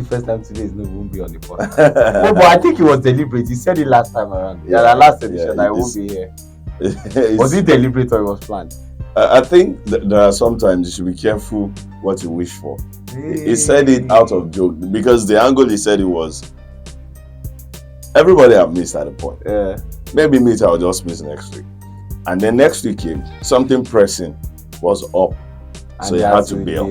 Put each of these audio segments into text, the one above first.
first time today is no won't be on the podcast. No, but I think it was deliberate. He said it last time around. Yeah, the last edition I won't be here. Was it deliberate or it was planned? I think there are sometimes you should be careful what you wish for. He said it out of joke because the angle he said it was everybody have missed at a point. Maybe me, I'll just miss next week. And then next week came, something pressing was up. So he had to bail.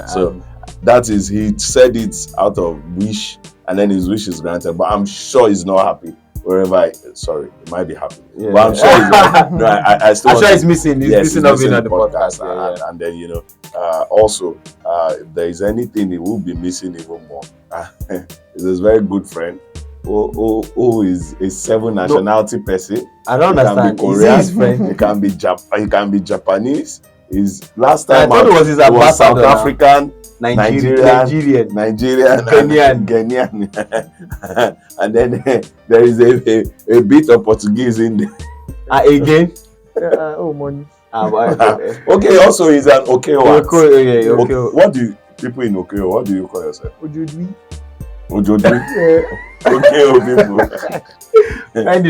So that is, he said it out of wish, and then his wish is granted. But I'm sure he's not happy wherever. Sorry, he might be happy, but I'm sure he's not. No, I still. I'm sure he's missing. He's missing of being on the podcast. And then also, if there is anything, he will be missing even more. He's a very good friend. Who is a 7 nationality person. I don't understand. He can be Korean, his friend. He can be Japanese. His last time I thought it was South African, Nigerian, Ghanaian. And then there is a bit of Portuguese in there. Again? Money. Okay, also he's an Okeo. Okay. What do you people in Okeo? What do you call yourself? Ojodwi. Okeo people. Because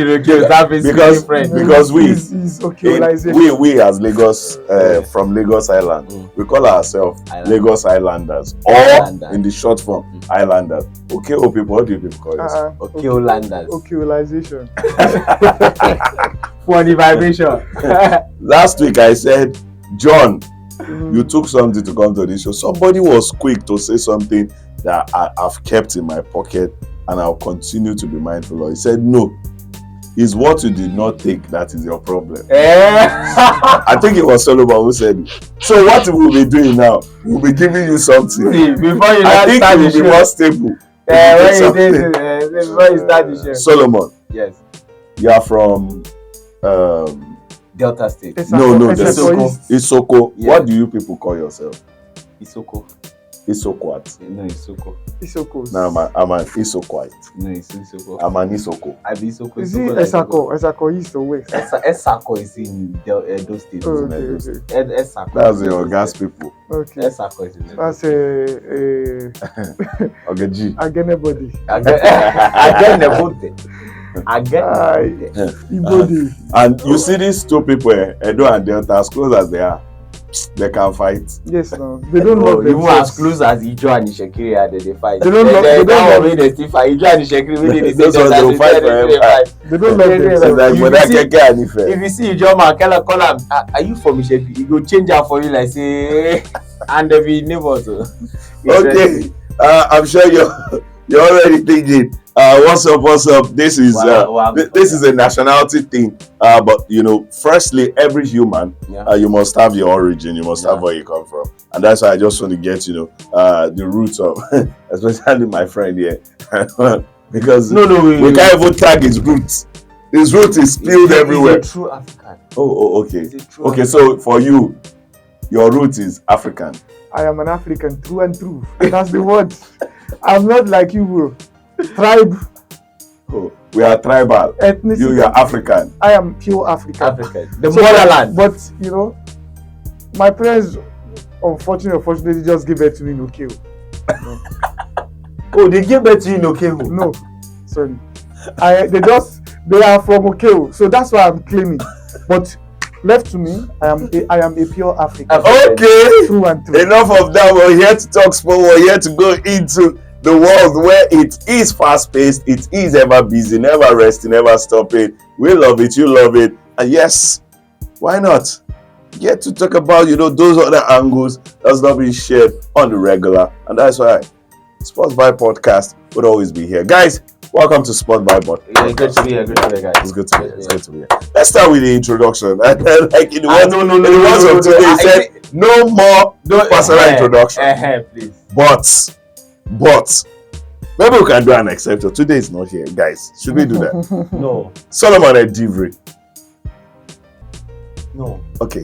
we as Lagos from Lagos Island, we call ourselves Lagos Islanders, or in the short form Islanders. Okeo people, what do you people call yourself? Okeolanders. Okeolization. For the vibration. Last week I said, John, you took something to come to this show. Somebody was quick to say something that I've kept in my pocket and I'll continue to be mindful of. He said, no, it's what you did not take that is your problem. I think it was Solomon who said it. So what we'll be doing now, we'll be giving you something. Before you I think it will be more stable. Before you start the show. Solomon. Yes. You are from Delta State. No, Isoko. Yeah. What do you people call yourself? Isoko. Isokwat. No, Isoko. Isoko. No, I'm an Isokwite. No, it's Isoko. I'm an Isoko. I be Isoko. Is it Esako? Esako East or West? Esako is in Edo State. Okay. Esako. That's your gas people. Okay. Esako is in Edo. That's Ogeji. Agenebody. Agenebody. And you see these two people, Edo and Delta, as close as they are, they can fight. Yes, no. They don't love even as close as Ijo and Ishekiri are they fight. They don't love they still fight. Ijo and Ishekiri really those ones they fight forever. They don't love themselves. Like when I get and if you see Ijo man, call him, are you from Ishekiri? He go change out for you like say and they be neighbors. Okay. I'm sure you're already thinking, what's up? This is this is a nationality thing. But firstly, every human, you must have your origin, you must have where you come from. And that's why I just want to get, the roots of, especially my friend here. Because we can't even tag his roots. His root is spilled everywhere. He's a true African. Oh, okay. Okay, so for you, your root is African. I am an African, through and through. That's the word. I'm not like you, bro. Tribe. Oh, we are tribal. Ethnicity. You are African. I am pure African. The motherland. But, my parents, unfortunately, just gave birth to me in Okeo. No. Oh, they gave birth to you in Okeo? No, sorry. They are from Okeo, so that's why I'm claiming. But left to me, I am a pure African. Okay. Through and through. Enough of that. We're here to talk sport. We're here to go into the world where it is fast-paced, it is ever busy, never resting, never stopping. We love it, you love it. And yes, why not? Get to talk about, those other angles that's not being shared on the regular. And that's why Sports Vibe Podcast would always be here. Guys, welcome to Sports Vibe Podcast. Yeah, good to be here, guys. It's good to be here. Let's start with the introduction. Like in the words of today, he said, no more personal introduction. Please. But maybe we can do an exception. Today is not here, guys. Should we do that? No. Solomon Edivri. No. Okay.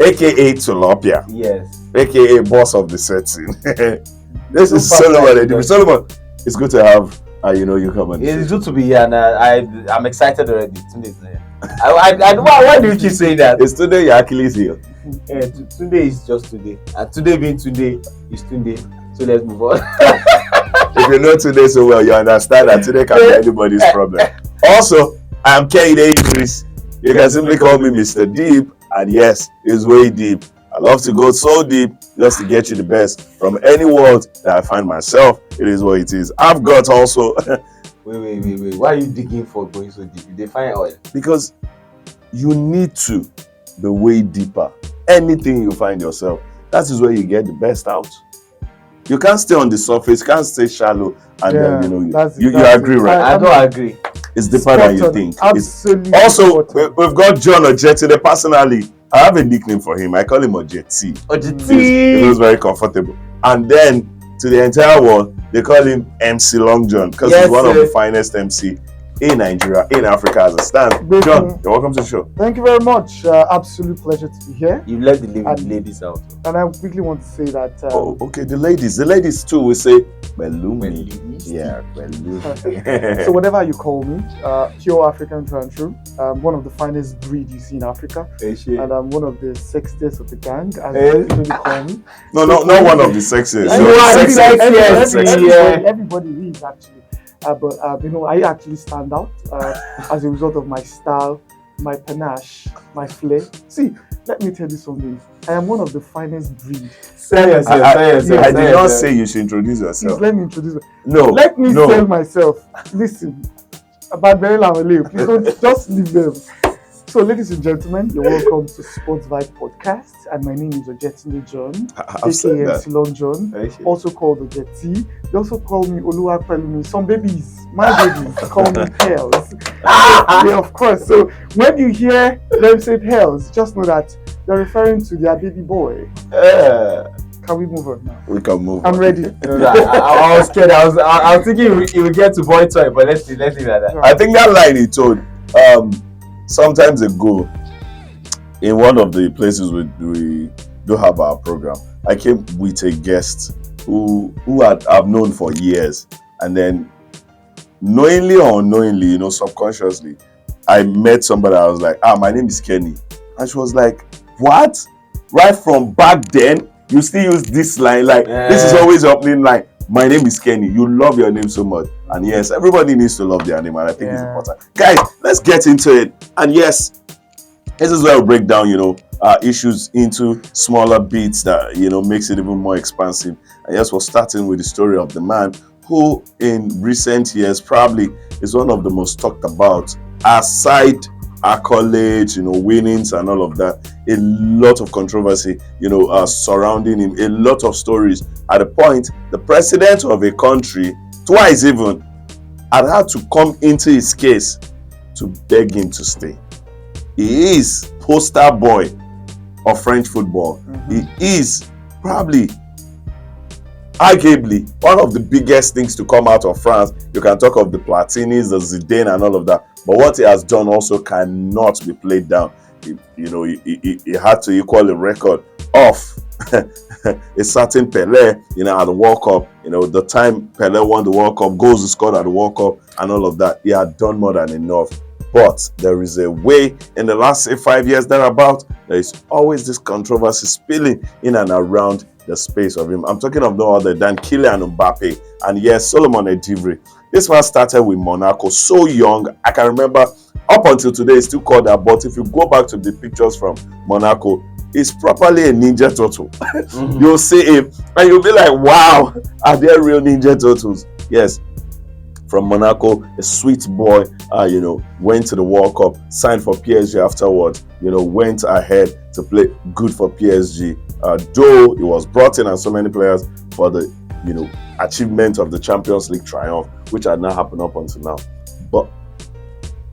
AKA Tilapia. Yes. AKA boss of the setting. This is Solomon Edivri. Solomon, it's good to have you come on. It's good to be here, and I'm excited already. Today's here. Why do you keep saying that? It's today your Achilles heel. Today is just today. And today being today is today. So let's move on. If you know today so well, you understand that today can be anybody's problem. Also, I'm Kylian Idris. You can simply call me Mr. Deep, and yes, it's way deep. I love to go so deep just to get you the best from any world that I find myself. It is what it is. I've got also. Wait. Why are you digging for going so deep? You define oil. Because you need to be way deeper. Anything you find yourself, that is where you get the best out. You can't stay on the surface, you can't stay shallow, and then you agree, right? I don't agree. It's deeper than you think. Absolutely. Also, we've got John Ojetile. Personally, I have a nickname for him. I call him Ojeti. Ojeti. He was very comfortable. And then to the entire world, they call him MC Long John because he's one of the finest MC in Nigeria, in Africa as it stands. John, you're welcome to the show. Thank you very much. Absolute pleasure to be here. You let the ladies out. And I quickly want to say that. Okay, the ladies too will say, Belumi. Yeah, Belumi. So whatever you call me, pure African true and true. One of the finest breed you see in Africa, and I'm one of the sexiest of the gang, as they usually call me. No, not one of the sexiest. Everybody is actually. But I actually stand out as a result of my style, my panache, my flair. See, let me tell you something. I am one of the finest breed. Say yourself. I did not say you should introduce yourself. Please let me introduce myself. No. Let me sell myself. Listen, about Very Lamale, please don't just leave them. So, ladies and gentlemen, you're welcome to Sports Vibe Podcast, and my name is Ojetile John, aka Silon John, also called Ojeti. They also call me Oluwapelumi. Some babies, my babies, call me Pearls. Yeah, of course. So, when you hear them say Pearls, just know that they're referring to their baby boy. Can we move on now? We can move. I'm ready. I was scared. I was thinking he would get to boy toy, but let's leave it at that. I think that line he told. Sometimes ago, in one of the places we do have our program, I came with a guest who I've known for years, and then knowingly or unknowingly, subconsciously, I met somebody. I was like, my name is Kenny, and she was like, what? Right from back then, you still use this line? Like this is always your opening line. My name is Kenny. You love your name so much. And yes, everybody needs to love their name, and I think it's important. Guys, let's get into it. And yes, this is where we break down, issues into smaller bits that, makes it even more expansive. And yes, we're starting with the story of the man who in recent years probably is one of the most talked about, aside accolades, winnings and all of that. A lot of controversy, surrounding him, a lot of stories. At a point, the president of a country, twice even, had to come into his case to beg him to stay. He is poster boy of French football. He is probably, arguably, one of the biggest things to come out of France. You can talk of the Platinis, the Zidane and all of that. But what he has done also cannot be played down. He had to equal the record of a certain Pelé, at the World Cup. The time Pelé won the World Cup, goals he scored at the World Cup and all of that. He had done more than enough. But there is a way in the last 5 years thereabout, there is always this controversy spilling in and around the space of him. I'm talking of no other than Kylian Mbappe and yes, Solomon Edivri. This one started with Monaco, so young. I can remember up until today, it's still called that. But if you go back to the pictures from Monaco, it's properly a Ninja Turtle. You'll see him and you'll be like, wow, are there real Ninja Turtles? Yes. From Monaco, a sweet boy, went to the World Cup, signed for PSG afterwards, went ahead to play good for PSG. Though he was brought in and so many players for the, achievement of the Champions League triumph, which had not happened up until now. But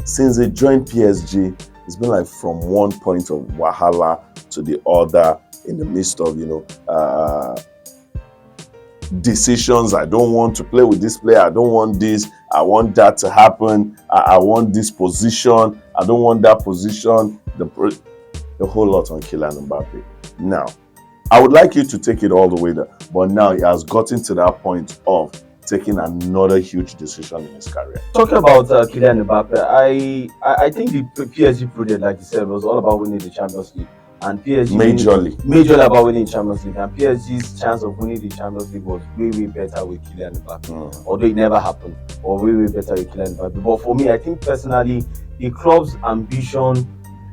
since he joined PSG, it's been like from one point of wahala to the other in the midst of, decisions. I don't want to play with this player. I don't want this. I want that to happen. I want this position. I don't want that position. The whole lot on Kylian Mbappe. Now, I would like you to take it all the way there, but now he has gotten to that point of taking another huge decision in his career. Talking about Kylian Mbappe, I think the PSG project, like you said, was all about winning the Champions League. and PSG majorly about winning Champions League, and PSG's chance of winning the Champions League was way better with Kylian Mbappe. Although it never happened, or way better with Kylian Mbappe. But for me, I think personally, the club's ambition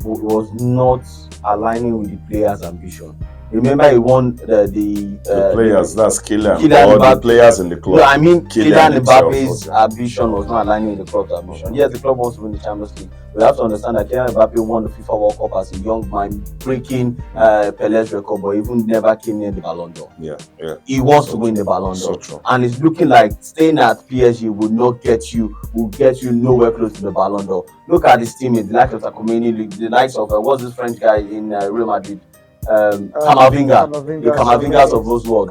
was not aligning with the players' ambition. Remember, he won the players. That's Kylian Mbappe. The players in the club. No, I mean Kylian Mbappe's ambition was not aligning with the club's ambition. Yes, the club wants to win the Champions League. We have to understand that Kylian Mbappe won the FIFA World Cup as a young man, breaking Pele's record, but even never came near the Ballon d'Or. Yeah. He wants to win the Ballon d'Or, and it's looking like staying at PSG will get you nowhere close to the Ballon d'Or. Look at his teammates, the likes of Takumeni, the likes of what's this French guy in Real Madrid. Camavinga, the Camavingas of those world.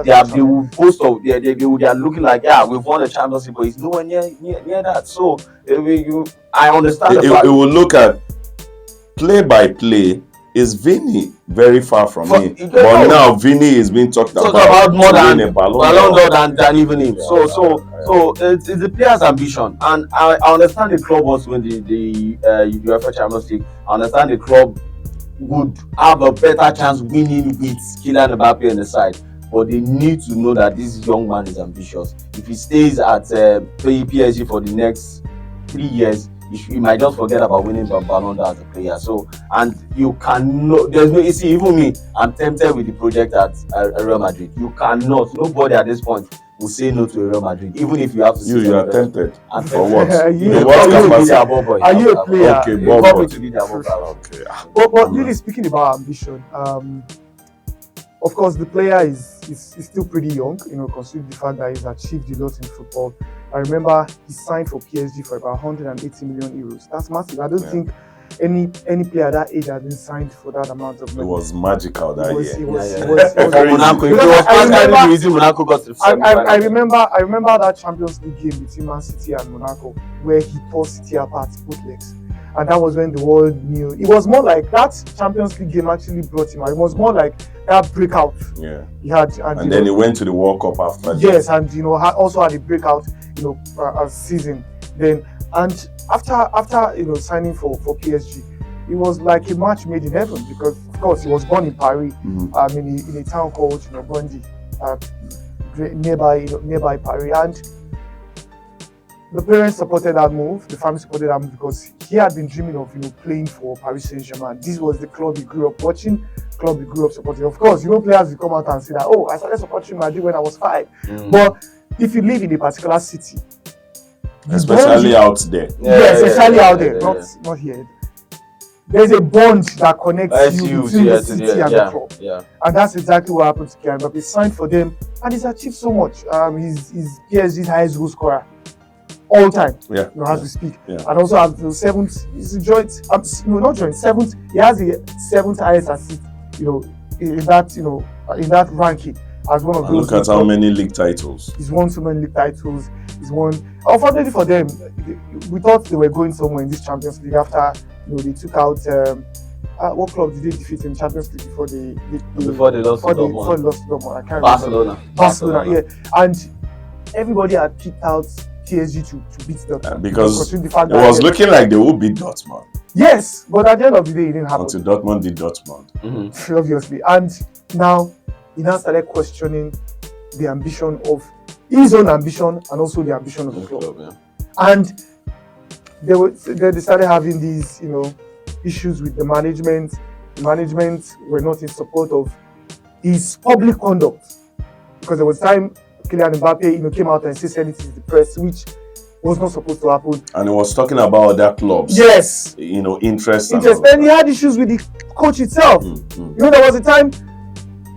They are looking like, we've won the Champions League, but it's nowhere near that. So I understand the fact. It will look at play by play. Is Vini very far from him? But now Vini is being talked about more than a Ballon d'Or than even him. So it's the player's ambition, and I understand the club wants to win the UEFA Champions League. I understand the club would have a better chance winning with Kylian Mbappe on the side, but they need to know that this young man is ambitious. If he stays at PSG for the next 3 years, he might just forget about winning the Ballon d'Or as a player. So, and you cannot. There's no. You see, even me, I'm tempted with the project at Real Madrid. You cannot. Nobody at this point will say no to Real Madrid, even if you have to. You are tempted. And for what? Are you a player? Okay, Okay. But really speaking about ambition, of course, the player is still pretty young, considering the fact that he's achieved a lot in football. I remember he signed for PSG for about 180 million euros. That's massive. I don't think any player that age has been signed for that amount of money. It was magical that year. I remember that Champions League game between Man City and Monaco, where he tore City apart both legs. And that was when the world knew. It was more like that Champions League game actually brought him out. It was more like that breakout he had. And then he went to the World Cup after. Yes, and also had a breakout, season. Then and after signing for PSG, it was like a match made in heaven, because of course he was born in Paris, in a town called Bondy, nearby Paris, and the parents supported that move. The family supported that move because he had been dreaming of playing for Paris Saint-Germain. This was the club he grew up watching, club he grew up supporting. Of course, players will come out and say that, I started supporting Madrid when I was 5. But if you live in a particular city, especially out there, out there, not here. There's a bond that connects you between the city and the club. Yeah. And that's exactly what happened to Kylian Mbappe. He signed for them and he's achieved so much. He's PSG's highest goal scorer all time. As we speak. And also has the 7th, he's enjoyed not joined 7th, he has the 7th highest assist, in that ranking as one of those. Look at how many league titles. He's won so many league titles. He's won. Unfortunately for them, we thought they were going somewhere in this Champions League after they took out what club did they defeat in Champions League before they lost to Dortmund? I can't remember. Barcelona, yeah. And everybody had picked out PSG to beat Dortmund because it was looking like they would beat Dortmund. Yes, but at the end of the day, it didn't happen. Until Dortmund did Dortmund. Obviously. And now he started questioning the ambition of his own ambition and also the ambition of the club. And they started having these, issues with the management. The management were not in support of his public conduct, because there was time Kylian Mbappe, came out and said anything to the press, which was not supposed to happen. And he was talking about other clubs. Yes. Interest. And he had issues with the coach itself. There was a time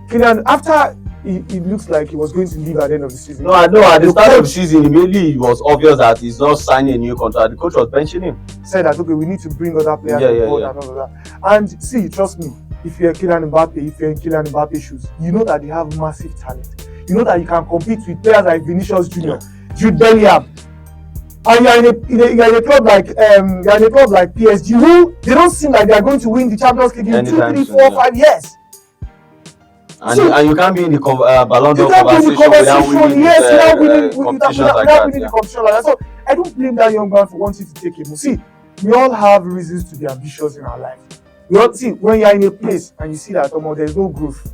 Kylian, after it looks like he was going to leave at the end of the season. At the start of the season, immediately it was obvious that he's not signing a new contract. The coach was benching him. Said that, we need to bring other players on board and all of that. And see, trust me, if you're Kylian Mbappe, if you're in Kylian Mbappe's shoes, you know that they have massive talent. You know that you can compete with players like Vinicius Jr., Jude Bellingham. And you're in a club like PSG, who they don't seem like they're going to win the Champions League in 2, 3, 4, 5 years. And you can't be in the Ballon d'Or conversation without winning the competition like that. So I don't blame that young man for wanting to take him. See, we all have reasons to be ambitious in our life. You see, when you're in a place and you see that there's no growth,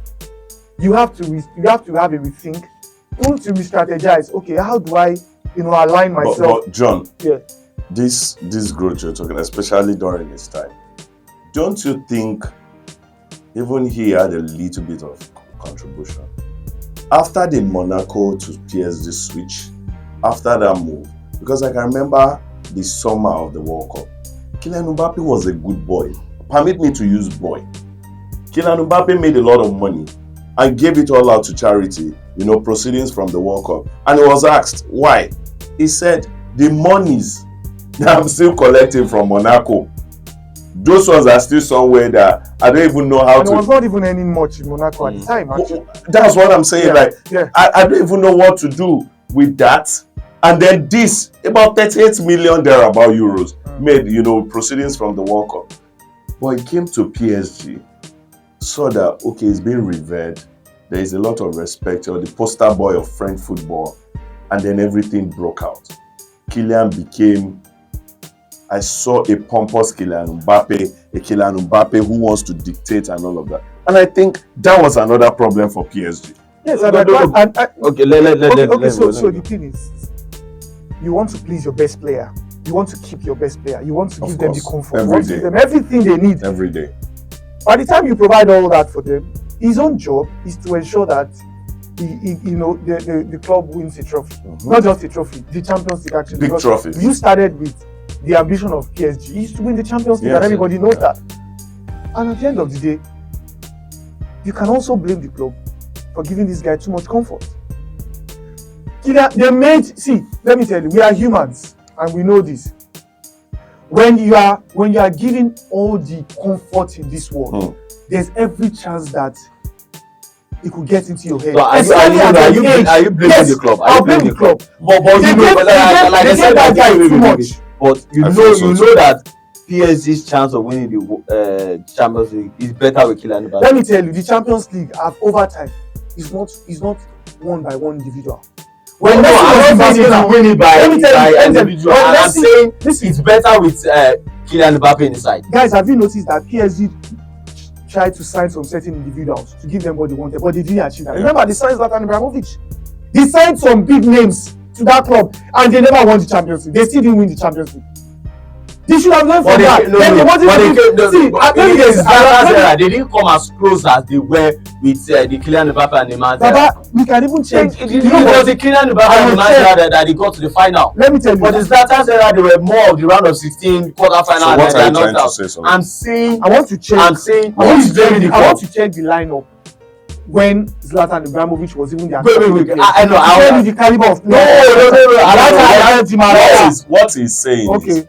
you have to have a rethink. You want to re-strategize. Okay, how do I, align myself? But John, yeah. This growth you're talking, especially during this time, don't you think even he had a little bit of contribution? After the Monaco to PSG switch, after that move, because I can remember the summer of the World Cup, Kylian Mbappe was a good boy. Permit me to use boy. Kylian Mbappe made a lot of money and gave it all out to charity, proceedings from the World Cup. And he was asked why. He said, the monies that I'm still collecting from Monaco, those ones are still somewhere that I don't even know how and to. It was not even earning much in Monaco at the time. Actually. That's what I'm saying. I don't even know what to do with that. And then this, about 38 million thereabout euros made, proceedings from the World Cup. But it came to PSG, saw that, okay, it's being revered. There is a lot of respect. You're the poster boy of French football. And then everything broke out. Kylian became, I saw a pompous Kylian Mbappe who wants to dictate and all of that. And I think that was another problem for PSG. Yes, So the thing is, you want to please your best player. You want to keep your best player. You want to give them the comfort. You want to give them everything they need. Every day. By the time you provide all that for them, his own job is to ensure that the club wins a trophy. Not just a trophy, the Champions League actually. Big trophies. You started with the ambition of PSG is to win the Champions League, and everybody knows that. And at the end of the day, you can also blame the club for giving this guy too much comfort. Let me tell you, we are humans and we know this. When you are given all the comfort in this world, there's every chance that it could get into your head. So are you blaming the club? I'll blame the club. But I said that guy too much. But you know that PSG's chance of winning the Champions League is better with Kylian Mbappe. Let me tell you, the Champions League over time is not won by one individual. I'm not saying that winning by individual. And I'm saying it's better with Kylian Mbappe inside. Guys, have you noticed that PSG tried to sign some certain individuals to give them what they wanted, but they didn't achieve that? Remember, they signed Zlatan Ibrahimovic. They signed some big names to that club, and they never won the Champions League. They still didn't win the Champions League. They should have learned from that. They didn't come as close as they were with the Kylian Mbappe and Neymar. Baba, we can even change. It was the Kylian Mbappe and Neymar that they got to the final. Let me tell you. But the Zlatan era, they were more of the round of 16 quarterfinal. So what are you trying to say? I'm saying. I want to check. I'm saying. I want to check the lineup when Zlatan Ibrahimovic was even there. Wait. I know. I will the caliber of no. What he's saying is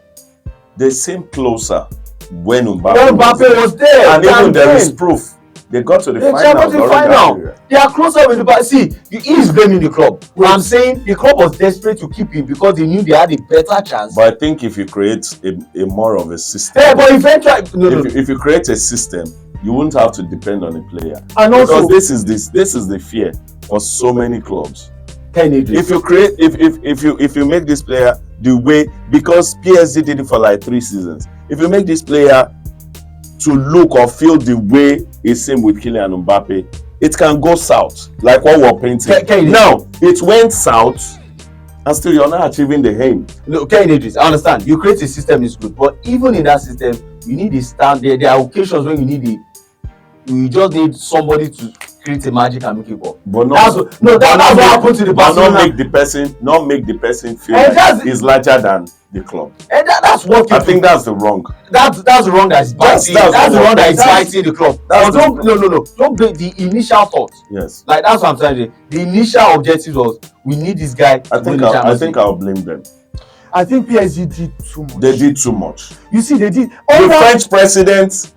they seem closer when Mbappe was there. And even there is proof. They got to the final. They are closer with the see. He is blaming the club. I'm saying the club was desperate to keep him because they knew they had a better chance. But I think if you create a more of a system, but eventually, if you create a system, you won't have to depend on a player. And also, because this is the fear for so many clubs. If you make this player the way, because PSG did it for like 3 seasons, if you make this player to look or feel the way it's same with Kylian Mbappe, it can go south, like what we're painting. Now, it went south, and still you're not achieving the aim. No, I understand. You create a system is good, but even in that system, you need a stand. There are occasions when you just need somebody to create a magic and make it work. But that's what happened to the Barcelona. Not make the person feel like he's larger than the club. And that's what I think that's the wrong. That's the wrong that is biting. That's the wrong that is biting the club. Don't blame the initial thought. Yes. Like that's what I'm saying. The initial objective was we need this guy. I think I'll blame them. I think PSG did too much. They did too much. You see, they did. The French president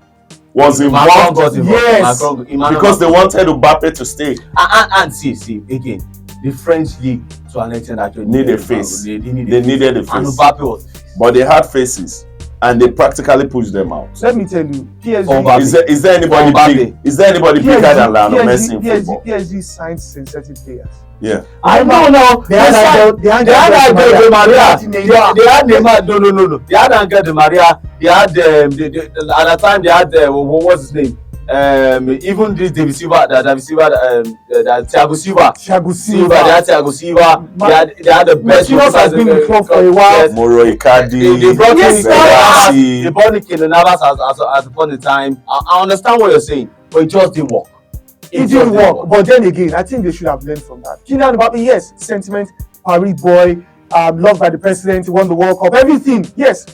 was involved. Yes. Because they wanted Mbappe to stay. And see again, the French league to an extent actually needed a face. They needed a face. And Mbappe was the face. But they had faces. and they practically push them out. Let me tell you, PSG. Is there anybody big? Is there anybody bigger than Lionel Messi in football? PSG signed synthetic players. Yeah. I know now. They had Di Maria. They had Neymar. No. They had Angel Di Maria. They had at the time they had what's his name? Even this Thiago Silva. They had Thiago Silva. They had the best. Marquinhos has been in the club for a while. Moro Icardi. They brought Messi. they brought Kylian Mbappe at the point in time. I understand what you're saying, but it just didn't work. It didn't work. But then again, I think they should have learned from that. Kylian Mbappe, yes, sentiment, Paris boy, loved by the president, he won the World Cup, everything, yes.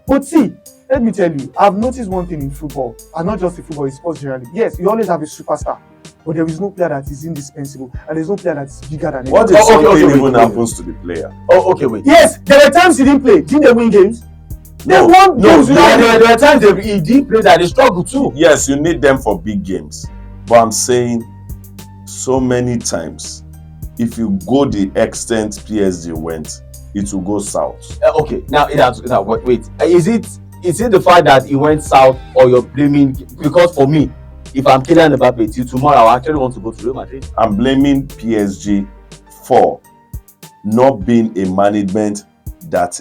But see, let me tell you, I've noticed one thing in football, and not just in football, in sports generally. Yes, you always have a superstar, but there is no player that is indispensable, and there's no player that is bigger than him. What if something even happens to the player? Oh, okay, wait. Yes, there were times he didn't play. Didn't they win games? They won games. There were times he did play that they struggled too. Yes, you need them for big games. But I'm saying, so many times, if you go the extent PSG went, it will go south. Okay, now wait. Is it the fact that it went south, or you're blaming? Because for me, if I'm Kylian Mbappe, till tomorrow I actually want to go to Real Madrid. I'm blaming PSG for not being a management that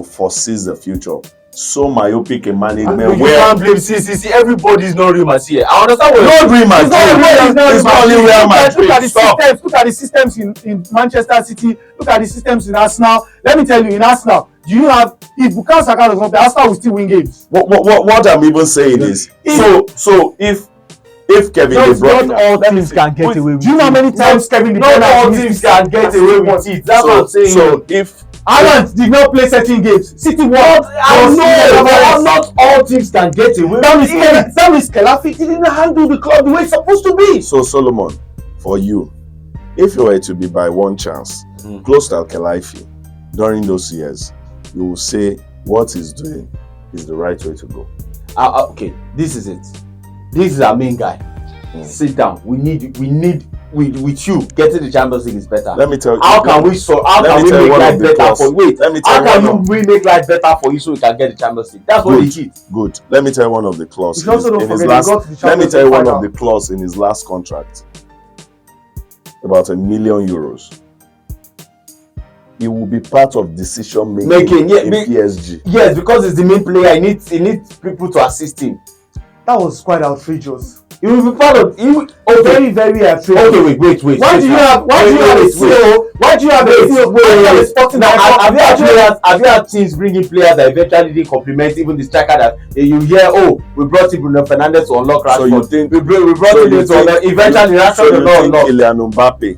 foresees the future. So myopic a management you can't blame see everybody's not Real Madrid here. I understand what not Real Madrid. It's not only Real Madrid. Look at the systems in Manchester City. Look at the systems in Arsenal. Let me tell you, in Arsenal, do you have, if Bukayo Saka does not play, Arsenal will still win games. What I'm even saying is, so if Kevin De Bruyne, not all teams can get away with it. Do you know how many times Kevin De Bruyne not all teams can get away with it? That's what I'm saying. So if Haaland did not play certain games. City won. Not all teams can get away with it. That means Kelafi didn't handle the club the way it's supposed to be. So Solomon, for you, if you were to be by one chance close to Kelafi during those years, you will say what he's doing is the right way to go. Okay, this is it. This is our main guy. Sit down. We need with you getting the Champions League is better. Let me tell you. How can we make life better for you? Wait. How can we make life better for you so we can get the Champions League? That's what they did. Good. Let me tell you one of the clauses in his last. Let me tell you one of the clauses in his last contract. About €1 million. He will be part of decision making in PSG. Yes, because he's the main player. He needs people to assist him. That was quite outrageous. He will be part of. Very, very outrageous. Okay, wait. Why do you have a CEO? Why do you have a CEO? Have you had teams bringing players that eventually didn't complement even the striker that you hear? Oh, we brought in Bruno Fernandes to unlock Rashford. So you think we brought him to unlock eventually Rashford to unlock. Kylian Mbappe,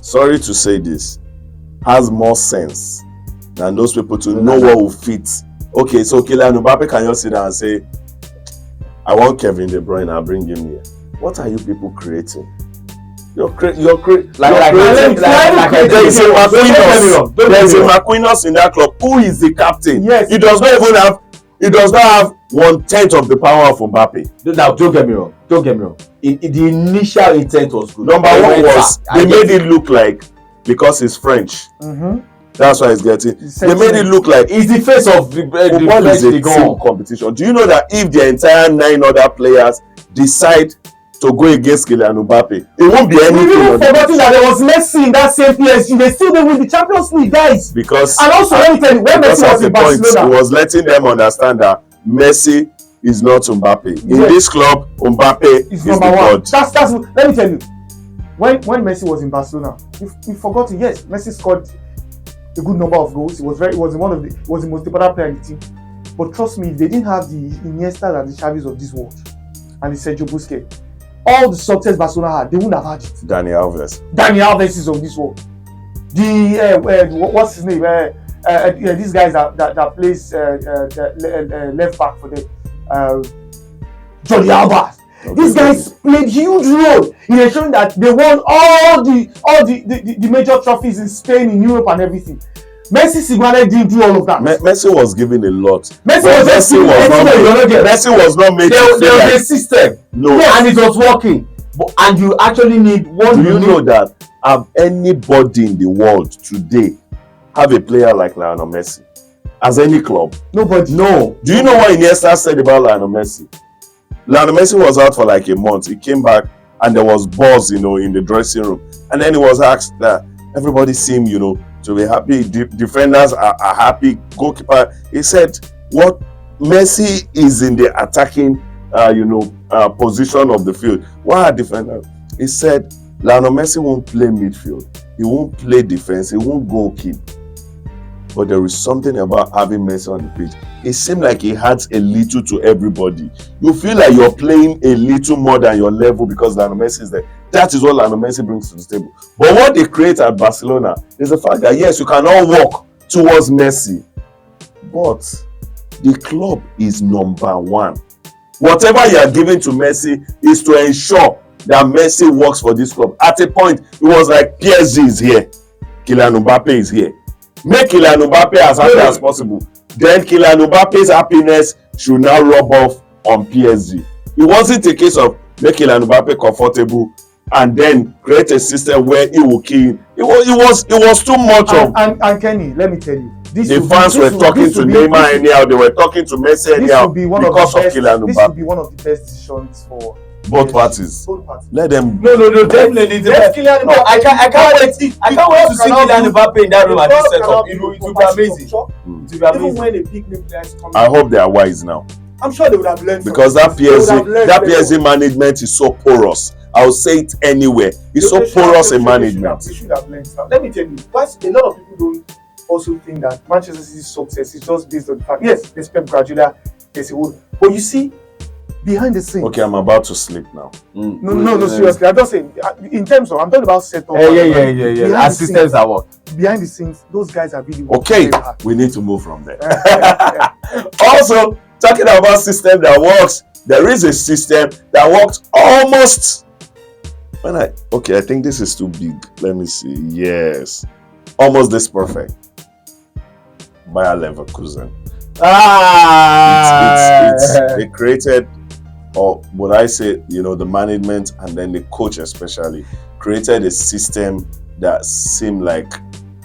sorry to say this, has more sense than those people to know what will fit. Okay, so Kylian Mbappe can just sit down and say, I want Kevin De Bruyne, I'll bring him here. What are you people creating? There's a Marquinhos in that club. Who is the captain? Yes. He does not have 1/10 of the power of Mbappe. Now, don't get me wrong. The initial intent was good. Number one was they made it look like because he's French. That's why he's getting. They made it look like he's the face of the French team competition. Do you know that if the entire 9 other players decide to go against Kylian Mbappe, it won't be anything? We've even forgotten that there was Messi in that same PSG. They still didn't win the Champions League, guys. Because and also let me tell you, when Messi was in Barcelona, he was letting them understand that Messi is not Mbappe. In this club, Mbappe is the god. That's let me tell you. When Messi was in Barcelona, we forgot it. Yes, Messi scored a good number of goals. He was the most important player in the team. But trust me, if they didn't have the Iniesta and the Xavis of this world and the Sergio Busquets, all the success Barcelona had, they wouldn't have had it. Dani Alves is of this world. What's his name? These guys that plays left back for them. Jordi Alba. Okay. These guys played huge role in ensuring that they won all the major trophies in Spain, in Europe, and everything. Messi didn't do all of that. Messi was given a lot. Messi was not made. There was a system. No, yes. And it was working. And you actually need one. Do you know that anybody in the world today have a player like Lionel Messi? as any club. Nobody. No. Do you know what Iniesta said about Lionel Messi? Lionel Messi was out for like a month. He came back and there was buzz, in the dressing room. And then he was asked that everybody seemed, to be happy. Defenders are happy. Goalkeeper. He said, what Messi is in the attacking, position of the field. Why are defenders? He said, Lionel Messi won't play midfield. He won't play defense. He won't goalkeep. But there is something about having Messi on the pitch. It seems like he adds a little to everybody. You feel like you're playing a little more than your level because Lionel Messi is there. That is what Lionel Messi brings to the table. But what they create at Barcelona is the fact that, yes, you can all walk towards Messi. But the club is number one. Whatever you are giving to Messi is to ensure that Messi works for this club. At a point, it was like PSG is here. Kylian Mbappe is here. Make Kylian Mbappe as happy as possible. Then Kylian Mbappe's happiness should now rub off on PSG. It wasn't a case of make Kylian Mbappe comfortable and then create a system where he will kill. It was too much and Kenny, let me tell you. The fans were talking to Neymar anyhow. They were talking to Messi anyhow because of Kylian Mbappe. This would be one of the best decisions for both parties. Let them. No, definitely. No, I can't wait to see Kylian Mbappe in that room at this setup. It will be amazing. Even when a big name players come, I hope they are wise now. I'm sure they would have learned. Because that PSG management is so porous. I'll say it anywhere. It's so porous in management. They should have learned. Let me tell you, a lot of people don't also think that Manchester City's success is just based on the fact. Yes, there's Pep Guardiola, yes, he would. But you see, behind the scenes. Okay, I'm about to sleep now. No, seriously. I'm just saying, in terms of, I'm talking about setup. Yeah. Assistants at work. Behind the scenes, those guys are really okay. We need to move from there. Also, talking about system that works, there is a system that works almost. I think this is too big. Let me see. Yes, almost this perfect. Bayer Leverkusen. They created, or would I say, the management and then the coach especially created a system that seemed like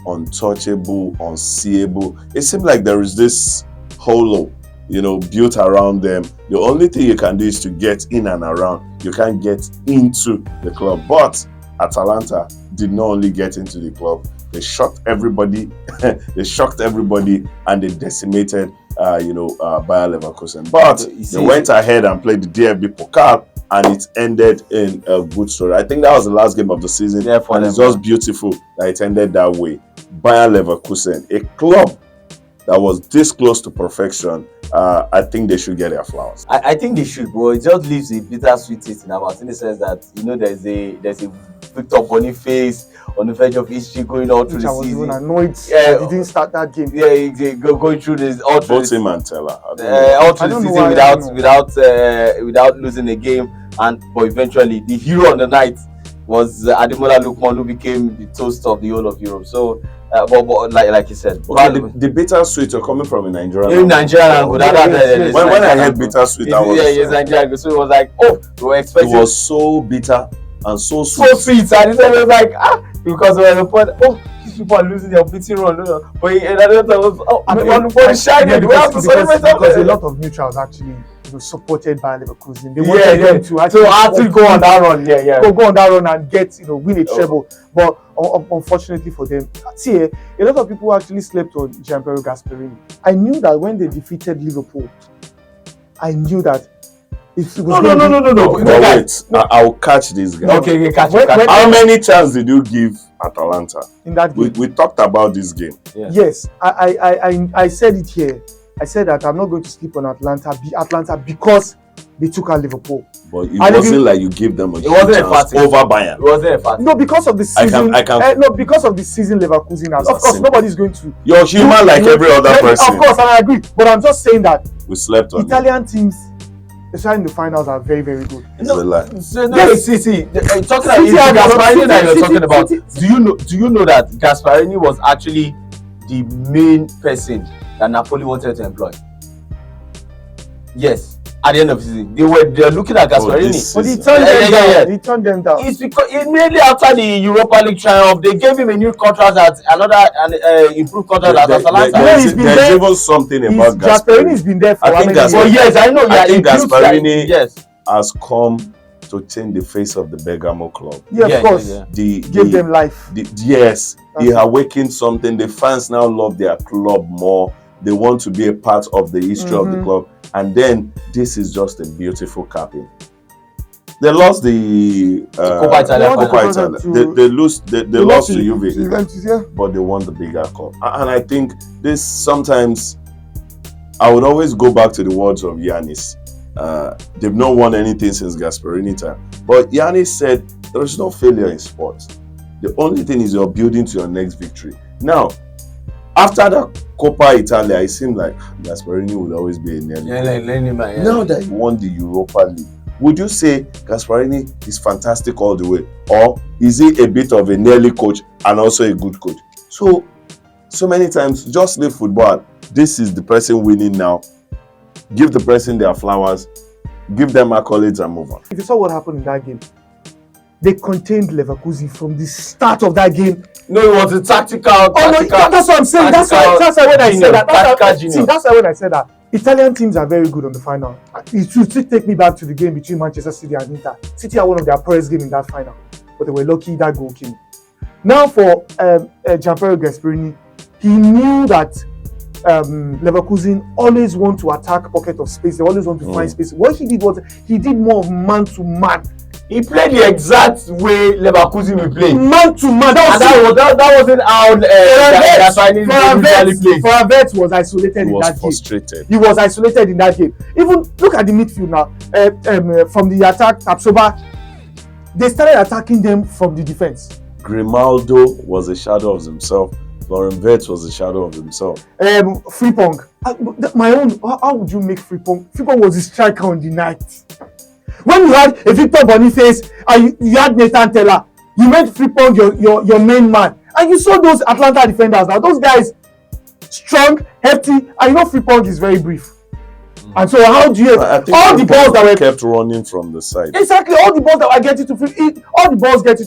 untouchable, unseeable. It seemed like there is this holo, built around them. The only thing you can do is to get in and around. You can't get into the club. But Atalanta did not only get into the club, they shocked everybody. And they decimated Bayer Leverkusen. But they went ahead and played the DFB Pokal, and it ended in a good story. I think that was the last game of the season, and it's just beautiful that it ended that way. Bayer Leverkusen, a club that was this close to perfection. I think they should get their flowers. I think they should, but it just leaves a bittersweet taste in our mouth in the sense that there's a Victor Boniface on the verge of history going all through the season. I was even annoyed that he didn't start that game. Yeah, going through this all through both him and Teller. All through the season without losing a game, but eventually the hero on the night was Ademola Lookman, who became the toast of the whole of Europe. So, but like you said, the bittersweet are coming from a Nigerian. In Nigeria, when I heard bittersweet, I was Nigerian. So it was like, we were expecting. It was so bitter and so sweet. So sweet, and it was like because we were the point. These people are losing their beating run. But another time was shining. We have to celebrate because a lot of neutrals actually supported by Leverkusen. They wanted them to actually go on that run. Go on that run and get win a treble. But unfortunately for them, see, a lot of people actually slept on Gianpiero Gasperini. I knew that when they defeated Liverpool, I knew that it was no. Wait, I'll catch this guy. Okay, catch. How many chances did you give Atalanta in that game? We talked about this game. Yeah. Yes, I said it here. I said that I'm not going to sleep on Atlanta because they took out Liverpool. But it wasn't like you gave them a wasn't chance over Bayern. It wasn't a fact. No, because of the season. No, because of the season Leverkusen has. Of course, nobody's going to. You're human like every other person. Of course, and I agree. But I'm just saying that we slept on Italian teams, especially in the finals, are very, very good. It's a lie. See, talking about Gasparini that you're talking about. Do you know that Gasparini was actually the main person that Napoli wanted to employ? Yes. at the end of the season. They're looking at Gasperini. But he turned them down. He turned them down. It's because immediately after the Europa League triumph, they gave him a new contract at improved contract at Atalanta. There's even something about Gasperini. Gasperini's been there for I think yes, I know. I think Gasperini yes. has come to change the face of the Bergamo club. Yeah, of course. Give them life. Yes, he awakened something. The fans now love their club more. They want to be a part of the history of the club. And then this is just a beautiful capping. They lost the Coppa Italia. They lost to Juve, Juventus, yeah. but they won the bigger cup. And I think this sometimes, I would always go back to the words of Giannis. They've not won anything since Gasperini time. But Giannis said there is no failure in sports. The only thing is you're building to your next victory. Now, after the Coppa Italia, it seemed like Gasperini would always be a nearly. Now that he won the Europa League, would you say Gasperini is fantastic all the way? Or is he a bit of a nearly coach and also a good coach? So many times, just leave football. This is the person winning now. Give the person their flowers. Give them accolades and move on. If you saw what happened in that game, they contained Leverkusen from the start of that game. No, it was a tactical. That's what I'm saying. That's why when I said that. That's why when I said that. Italian teams are very good on the final. It should still take me back to the game between Manchester City and Inter. City had one of their poorest games in that final, but they were lucky that goal came. Now for Gianpiero Gasperini, he knew that Leverkusen always want to attack pocket of space. They always want to find space. What he did was he did more of man to man. He played the exact way Leverkusen will play. Man to man. That wasn't how Gasperini played. Havertz was isolated in that game. He was isolated in that game. Even look at the midfield now. From the attack, Tapsoba, they started attacking them from the defense. Grimaldo was a shadow of himself. Lauren Wirtz was a shadow of himself. Frimpong. My own. How would you make Frimpong? Frimpong was the striker on the night. When you had a Victor Boniface and you had Nathan Teller, you made Frimpong your main man. And you saw those Atlanta defenders. Now those guys, strong, hefty, and you know Frimpong is very brief. And so how do you all the balls that were kept running from the side? Exactly, all the balls that were getting to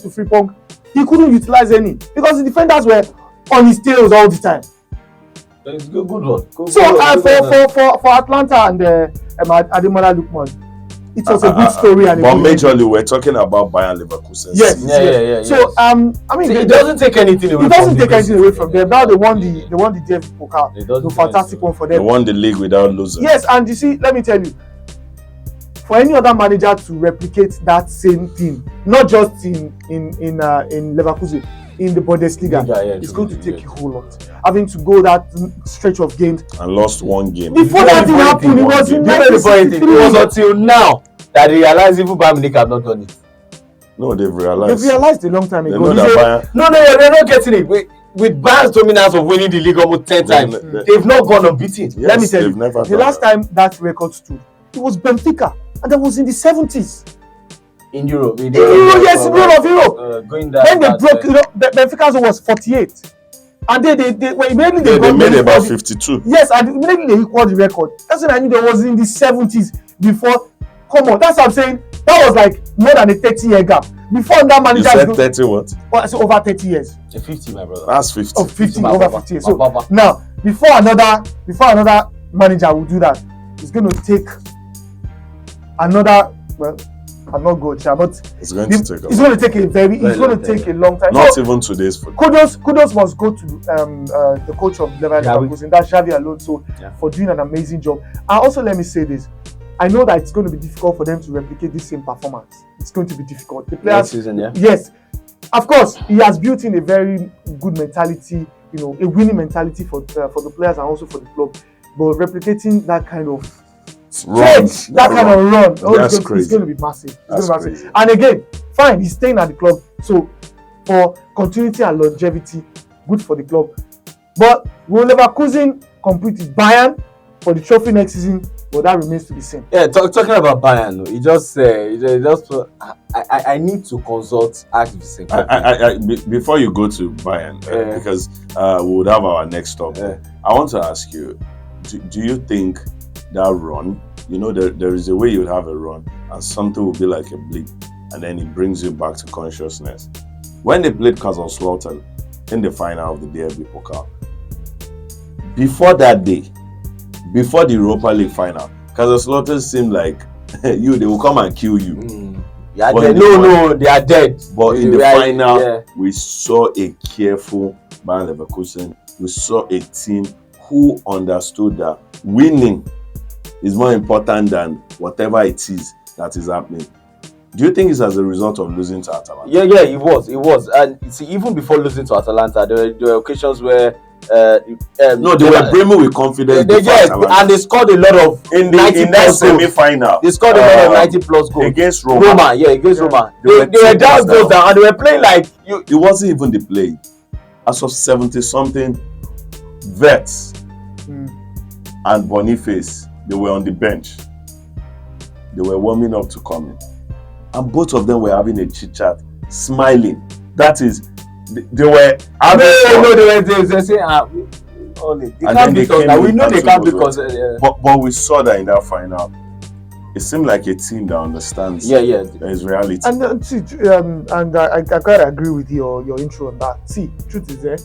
Frimpong, he couldn't utilize any because the defenders were on his tails all the time. It's good one. For Atlanta and Ademola Lookman, it was a good story. And but majorly, we're talking about Bayern Leverkusen. Yes. So I mean, it doesn't take anything away. It doesn't take anything away from them. Now they won the DFB Pokal. A fantastic one for them. They won the league without losing. Yes, and you see, let me tell you, for any other manager to replicate that same thing, not just in Leverkusen, in the Bundesliga, it's going to take a whole lot. Having to go that stretch of games and lost one game. Before that thing happened, it was in 1963. It was until now that they realized even Bayern Munich have not done it. No, they've realized. They've realized a long time ago. No, they're not getting it. With Bayern's dominance of winning the league almost 10 times, they've not gone unbeaten. Yes, let me tell you, the last time that record stood, it was Benfica, and that was in the 70s. In Europe. In Europe. When they broke, Benfica's was 48. And they made about 52. Yes, and immediately they equaled the record. That's when I knew there was in the 70s before. Come on, that's what I'm saying. That was like more than a 30-year gap. Before that manager. You said 30 what? Well, I said over 30 years. 50, my brother. That's 50. Oh, 50 over 50 years. So now, before another manager will do that, it's going to take another. Well, I'm not good, but it's going to take. It's going to take a long time. Not even today's football. Kudos must go to the coach of Leverkusen, that Xavi Alonso, for doing an amazing job. And also, let me say this: I know that it's going to be difficult for them to replicate this same performance. It's going to be difficult. The players, yes, of course, he has built in a very good mentality, a winning mentality for the players and also for the club. But replicating that kind of run, it's going to be massive. And again, fine, he's staying at the club, so for continuity and longevity, good for the club. But will Leverkusen compete with Bayern for the trophy next season? Well, that remains to be seen. Yeah, talking about Bayern, I need to consult Ask before you go to Bayern, because we would have our next stop. I want to ask you, do you think that run you know, there is a way you'll have a run and something will be like a blip and then it brings you back to consciousness. When they played Kaiserslautern in the final of the DFB Pokal, before that day, before the Europa League final, Kaiserslautern seemed like they will come and kill you. Yeah, no, they are dead. But in the final, we saw a careful Bayern Leverkusen. We saw a team who understood that winning is more important than whatever it is that is happening. Do you think it's as a result of losing to Atalanta? Yeah, it was. And see, even before losing to Atalanta, there were occasions where they were brimming with confidence. And they scored a lot of in that semi-final. They scored a lot of 90 plus goals against Roma. Against Roma. They were down goals down, and they were playing like you. It wasn't even the play. As of 70-something, Vets and Boniface, they were on the bench. They were warming up to come in, and both of them were having a chit chat, smiling. That is. They were they were saying they can't beat us now. We know they can't because but we saw that in that final. It seemed like a team that understands there is reality. And see, and I quite agree with your intro on that. See, truth is there.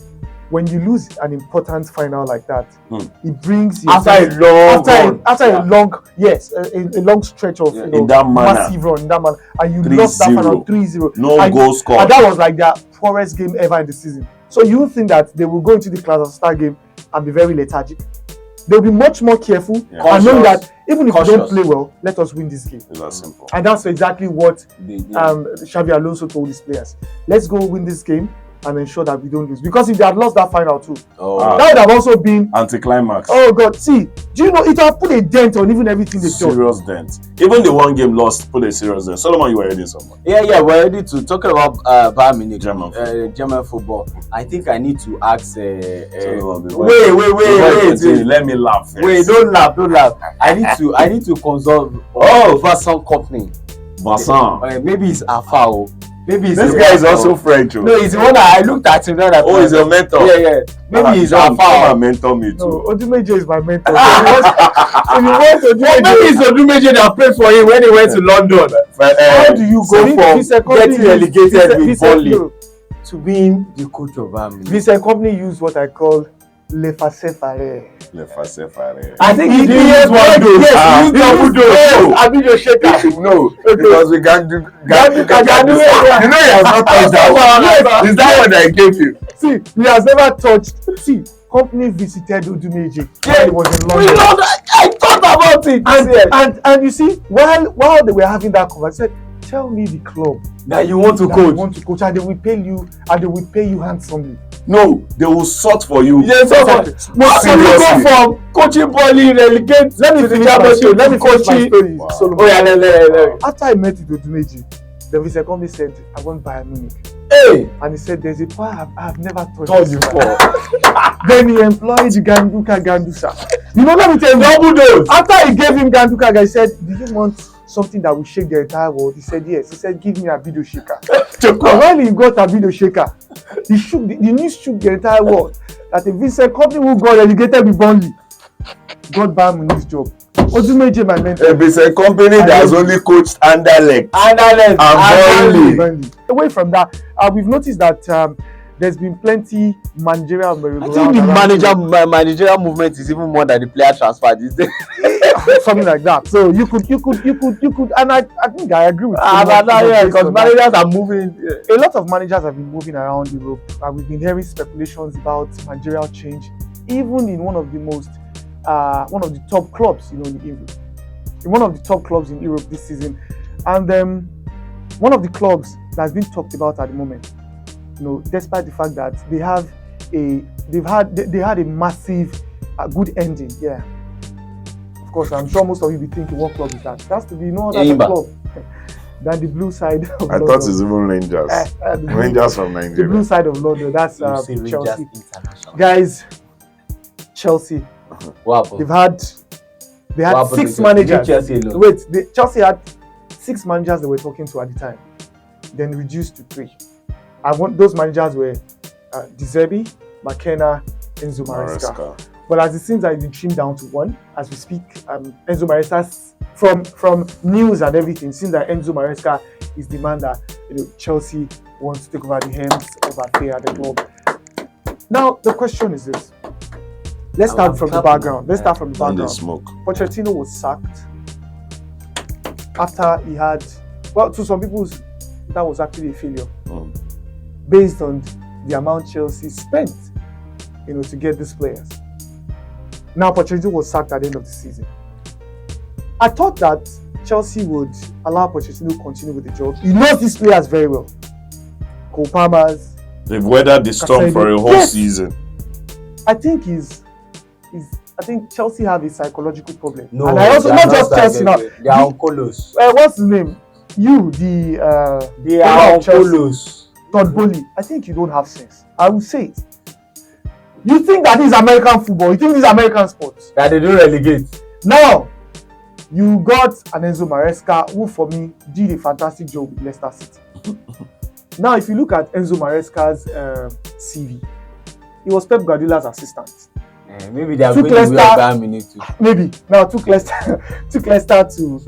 When you lose an important final like that, it brings you after a long stretch of in that massive run in that manner, and you lost that final 3-0. No goal scored. And that was like their poorest game ever in the season. So you think that they will go into the Kaiserslautern game and be very lethargic? They'll be much more careful and knowing that even if we don't play well, let us win this game. It's that simple. And that's exactly what Xabi Alonso told his players. Let's go win this game and ensure that we don't lose. Because if they had lost that final too, that would have also been anticlimax. Oh God, see, do you know it have put a dent on even everything they've done? Serious dent. Even the one game lost put a serious dent. Solomon, you were ready someone. Yeah, we're ready to talk about Bayern Munich, German football. I think I need to ask. Wait. Let me laugh. Wait, don't laugh. I need to consult. Vincent company. Vincent. Maybe it's Alpha. Maybe this guy is also French. No, he's the one that I looked at him. He's your mentor. Yeah. Maybe he's Alpha. Come and mentor me too. No, Odumeje is my mentor. Maybe it's Odumeje that played for him when he went to London. How do you go from getting relegated with Burnley to being the coach of Bayern? Vincent Company used what I call le face-faire. I think he used one dose. Yes, he used double dose. Abidjo shaker. No, because we can't do. You know he has not touched that one. Is that what I gave you? See, he has never touched. See, Company visited Odumeje when he was in London. I thought about it. And you see, while they were having that conversation, tell me the club that you want to coach, and they will pay you handsomely. No, they will sort for you. Yes, so you go from coaching Burnley, relegate. Let me finish my story. After I met with Odumeje, the Vincent Company said, I want Bayern Munich. Hey! And he said, there's a power I have never touched before. Then he employed Gandusa. You know, let me tell you, double dose. After he gave him Ganduka, he said, do you want something that will shake the entire world? He said, yes. He said, give me a video shaker. And when he got a video shaker, the news shook the entire world that the Vincent Company who got relegated with Burnley got Bayern Munich's job. Odumeje, my mentor. Vincent Company that has only coached Anderlecht and Burnley. Away from that, we've noticed that there's been plenty managerial. I think the managerial movement is even more than the player transfer these days. Something like that. So you could, and I think I agree with you. Because managers are moving. A lot of managers have been moving around Europe, and we've been hearing speculations about managerial change, even in one of the top clubs, in one of the top clubs in Europe this season, and one of the clubs that's been talked about at the moment. Despite the fact that they had a massive, good ending, yeah. Of course, I'm sure most of you be thinking, what club is that? It has to be no other club than the blue side of London. I thought it's even Rangers. Rangers from Nigeria. The blue side of London, that's Chelsea. Guys, Chelsea. What happened? They had 6 managers. Chelsea had 6 managers they were talking to at the time, then reduced to 3. And those managers were De Zerbi, McKenna, Enzo Maresca. But as it seems that it's been trimmed down to one as we speak, Enzo Maresca, from news and everything, seems that Enzo Maresca is the man that Chelsea wants to take over the helms of affair at the club. Now the question is this. Let's start from the background. Smoke. Pochettino was sacked after he had, well, to some people, that was actually a failure based on the amount Chelsea spent, to get these players. Now Pochettino was sacked at the end of the season. I thought that Chelsea would allow Pochettino to continue with the job. He knows these players very well. Cole Palmer's. They've weathered the storm for a whole season. I think I think Chelsea have a psychological problem. No, and I also not just Chelsea now. They are Oncolos. What's his name? They are Oncolos. Todd Bowley. I think you don't have sense. I will say it. You think that is American football? You think this is American sports? That they don't relegate. Now, you got an Enzo Maresca who, for me, did a fantastic job with Leicester City. Now, if you look at Enzo Maresca's CV, he was Pep Guardiola's assistant. Maybe they are going to Bayern Munich too. Maybe. Now, took Leicester back to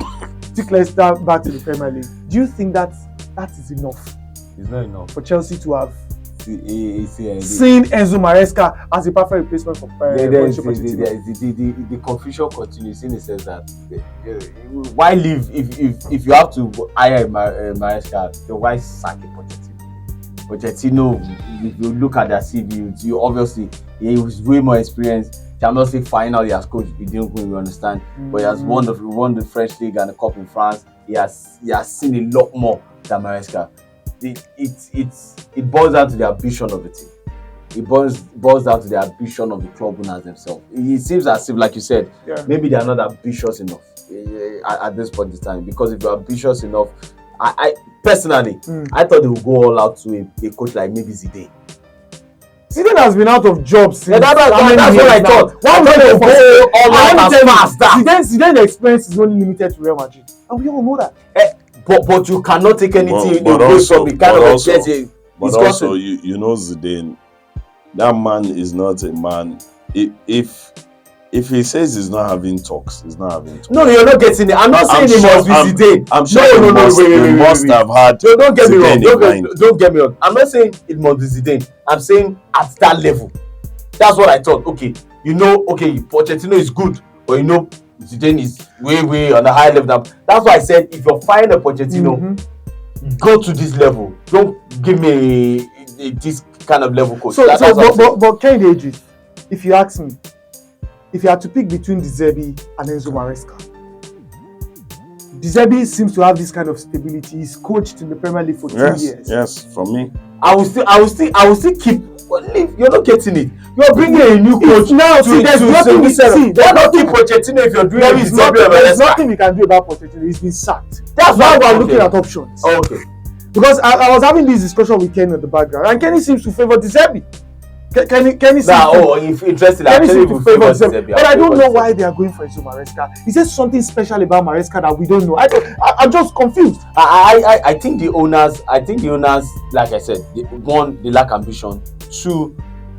the Premier League. Do you think that is enough? It's not enough for Chelsea to have seen Enzo Maresca as a perfect replacement for the confusion continues in the sense that why leave if you have to hire Maresca, then why sack Pochettino? If you look at their CV, you obviously he was way more experienced. Champions League final he has coached, he didn't really understand, but he has won the French league and the cup in France. He has seen a lot more than Maresca. It boils down to the ambition of the team. It boils down to the ambition of the club owners themselves. It seems as if, like you said, maybe they are not ambitious enough at this point in time. Because if you're ambitious enough, I personally, I thought they would go all out to a coach like maybe Zidane. Zidane has been out of jobs since. That's what I thought. Why would they go all out as fast? Zidane's experience is only limited to Real Madrid, and we all know that. But you cannot take anything away from the kind of experience. But also, you know Zidane, that man is not a man. If he says he's not having talks, he's not having talks. No, you're not getting it. I'm not saying he must be Zidane. I'm sure he must have had. Don't get me wrong. Don't get me wrong. I'm not saying it must be Zidane. I'm saying at that level. That's what I thought. Okay, Pochettino is good, but Zidane is way on a high level. That's why I said if you're firing a Pochettino, go to this level. Don't give me this kind of level coach. But Kenny, if you ask me, if you had to pick between De Zerbi and Enzo Maresca, De Zerbi seems to have this kind of stability. He's coached in the Premier League for 2 years. Yes, for me. I will still keep. You're not getting it. You're bringing a new coach now. There's nothing we see. Why not keep Pochettino if you're doing it? There's nothing we can do about Pochettino. He's been sacked. That's why we're looking at options. Oh, okay. Because I was having this discussion with Kenny in the background, and Kenny seems to favor De Zerbi. Kenny seems interesting. Kenny seems to favor De Zerbi. But I don't know why they are going for Enzo Maresca. Is there something special about Maresca that we don't know? I'm just confused. I think the owners, like I said, one, they lack ambition. Two,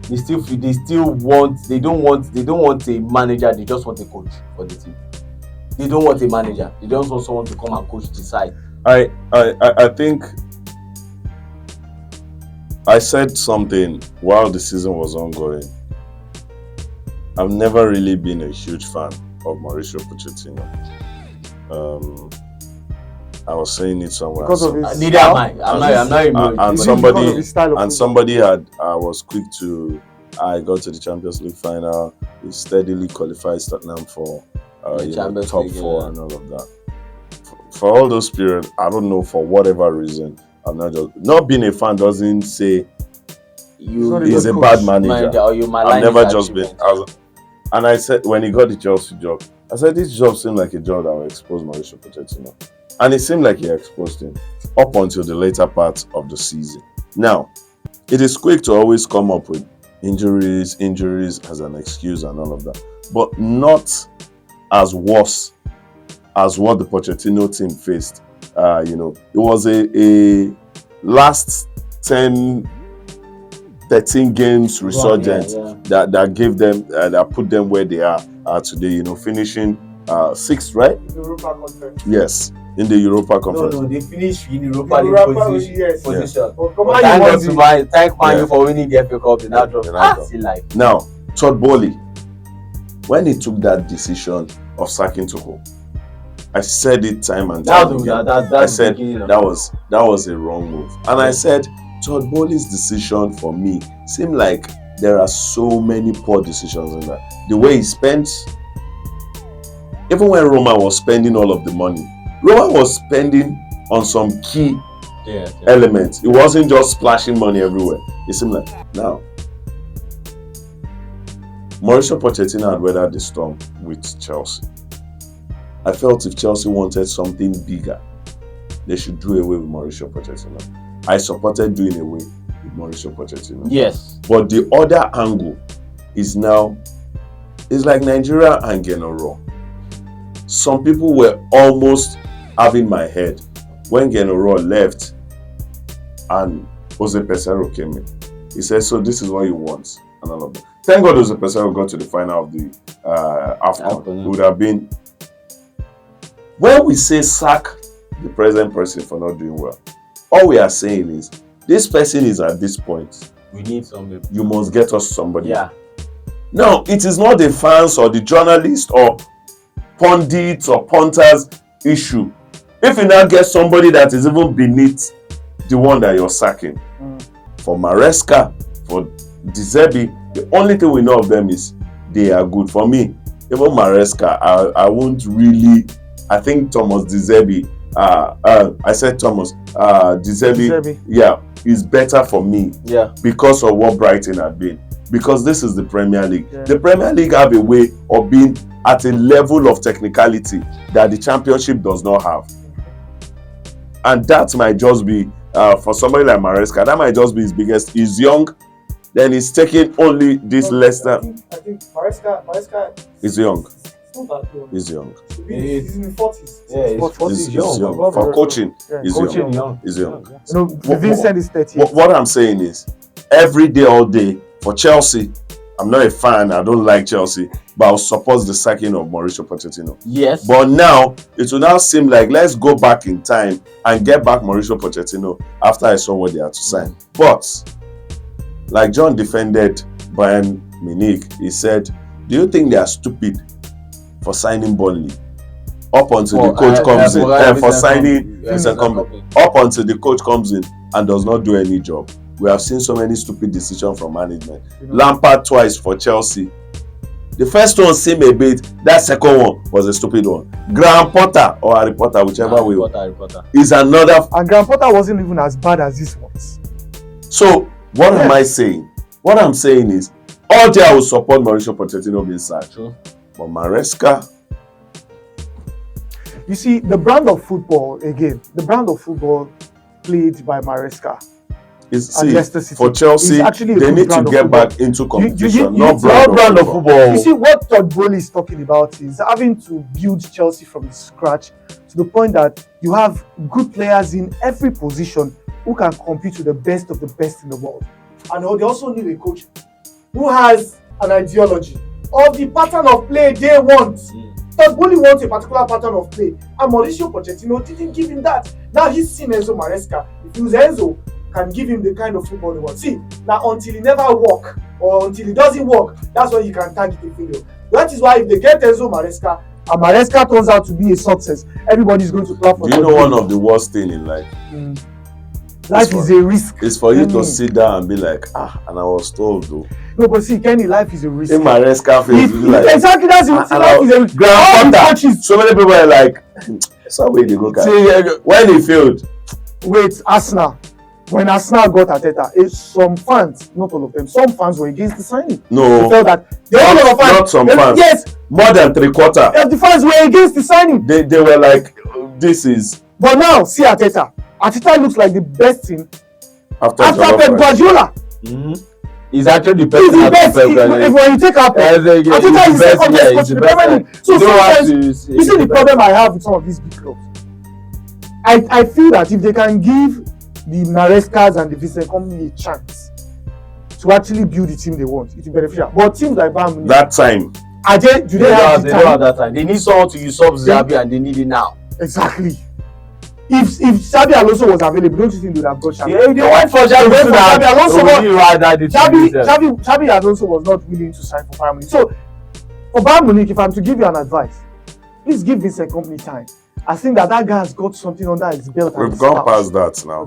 they don't want a manager. They just want a coach for the team. They don't want a manager. They just want someone to come and coach the side. I think I said something while the season was ongoing. I've never really been a huge fan of Mauricio Pochettino. I was saying it somewhere. Because of his neither am I. I'm not somebody I was quick to. I got to the Champions League final. He steadily qualified Tottenham for top four and all of that. For all those periods, I don't know, for whatever reason, I'm not being a fan doesn't say he's a bad manager. I've never just been. And I said when he got the Chelsea job, I said this job seemed like a job that will expose Mauricio Pochettino, and it seemed like he exposed him up until the later part of the season. Now, it is quick to always come up with injuries as an excuse and all of that, but not as worse as what the Pochettino team faced. It was a last 10 13 games resurgence that gave them that put them where they are today. You know, finishing sixth, right? Europa Conference. Yes, in the Europa Conference. No, they finished in Europa League position. Yes. Yeah. Thank Man U for winning the FA Cup in that drop. Still like. Now, Todd Bowley, when he took that decision of sacking Tuchel, I said it time and time again. I said that was a wrong move, and I said Todd Bowley's decision for me seemed like there are so many poor decisions in that. The way he spent, even when Roma was spending all of the money, Roma was spending on some key elements. It wasn't just splashing money everywhere. It seemed like now. Mauricio Pochettino had weathered the storm with Chelsea. I felt if Chelsea wanted something bigger, they should do away with Mauricio Pochettino. I supported doing away with Mauricio Pochettino. Yes. But the other angle is now, it's like Nigeria and Genoro. Some people were almost having my head when Genoro left and Jose Peseiro came in. He said, so this is what he wants. And all of that. Thank God Jose Peseiro got to the final of the AFCON. It would have been. When we say sack the present person for not doing well, all we are saying is this person is at this point. We need somebody. You must get us somebody. Yeah. No, it is not the fans or the journalists or pundits or punters issue. If you now get somebody that is even beneath the one that you're sacking, for Maresca, for De Zerbi, the only thing we know of them is they are good. For me, even Maresca, I won't really. I think Thomas De Zerbi. I said Thomas De Zerbi. Yeah, is better for me. Yeah. Because of what Brighton had been. Because this is the Premier League. Yeah. The Premier League have a way of being at a level of technicality that the Championship does not have. And that might just be for somebody like Maresca. That might just be his biggest. He's young. Then he's taking only this Leicester. I think Maresca He's young. It's not that young. He's young. He's in his 40s. Yeah, he's 40s. He's young. For coaching, he's young. He's young. No, Vincent is 30. What I'm saying is, every day, all day, for Chelsea, I'm not a fan. I don't like Chelsea, but I'll support the sacking of Mauricio Pochettino. Yes. But now, it will now seem like let's go back in time and get back Mauricio Pochettino after I saw what they had to sign. But, like John defended Bayern Munich, he said, do you think they are stupid for signing Burnley? Up until the coach comes in, for signing Vincent Kompany. Up until the coach comes in and does not do any job. We have seen so many stupid decisions from management. Lampard twice for Chelsea. The first one seemed a bit, that second one was a stupid one. Graham Potter or Harry Potter, whichever way, is another. And Graham Potter wasn't even as bad as this was. So, what am I saying? What I'm saying is, all day I will support Mauricio Pochettino being sacked. But Maresca. You see, the brand of football played by Maresca for Chelsea, they need to get back into competition, not brand of football. You see, what Todd Bowley is talking about is having to build Chelsea from scratch to the point that you have good players in every position who can compete with the best of the best in the world. And they also need a coach who has an ideology of the pattern of play they want. Todd Bowley wants a particular pattern of play, and Mauricio Pochettino didn't give him that. Now he's seen Enzo Maresca. If Enzo can give him the kind of football they want. See, now until he never work or until he doesn't work, that's when you can target a failure. That is why if they get Enzo Maresca and Maresca turns out to be a success, everybody's going to clap for him. Do you know one of the worst things in life? Life is a risk. It's for you to sit down and be like, and I was told though. No, but see, Kenny, life is a risk. In Maresca face, like, exactly, that's it. Life is a risk. So many people are like, that's how way they go. When he failed. Wait, Arsenal. When Arsenal got Arteta, some fans, not all of them, some fans were against the signing. No. They felt that not some fans. Yes. More than 3/4. The fans were against the signing. They were like, this is. But now, see Arteta. Arteta looks like the best thing after Pep Guardiola. He's actually the best. He's the best. If when you take out Arteta is the second best coach in the Premier League. So sometimes, you see the problem I have with some of these big clubs. I feel that if they can give the Marescas and the Vincent Kompany a chance to actually build the team they want. It's beneficial. But teams like Bayern Munich, That time. do they have the don't have time? that time. They need someone to usurp Xabi and they need it now. Exactly. If Xabi Alonso was available, don't you think they would have got Xabi? Yeah, they went for Xabi Alonso. Xabi Alonso was not willing to sign for Bayern Munich. So for Bayern Munich, if I'm to give you an advice, please give Vincent Kompany time. I think that guy has got something under his belt. We've gone past that now.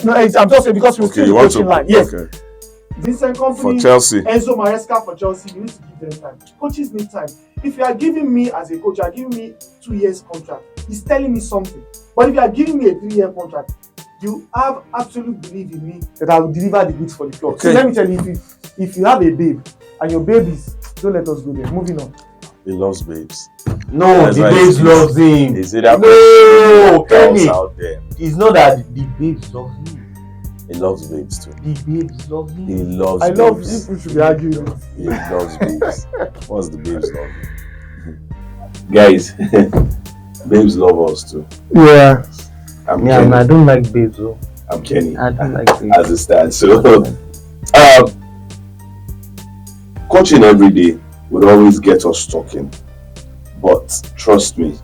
No, I'm just saying because we're still coaching line. Yes. Okay. Vincent Kompany, For Chelsea. Enzo Maresca for Chelsea, you need to give them time. Coaches need time. If you are giving me as a coach, you are giving me 2 years contract. It's telling me something. But if you are giving me a 3-year contract, you have absolute belief in me that I will deliver the goods for the club. Okay. So let me tell you, if you have a babe and your babe is, don't let us go there. Moving on. He loves babes. No, That's the why babes it's- loves him. Is it that No, girls Kenny. out there? It's not that the babes love him. He loves babes too. The babes love him. He loves I babes. love people should be arguing. He loves babes. What's the babes love? Guys, babes love us too. Yeah. I'm Yeah, Kenny. I don't like babes though. I'm Kenny. I don't like babes. As it stands. So, coaching every day would always get us talking. But trust me,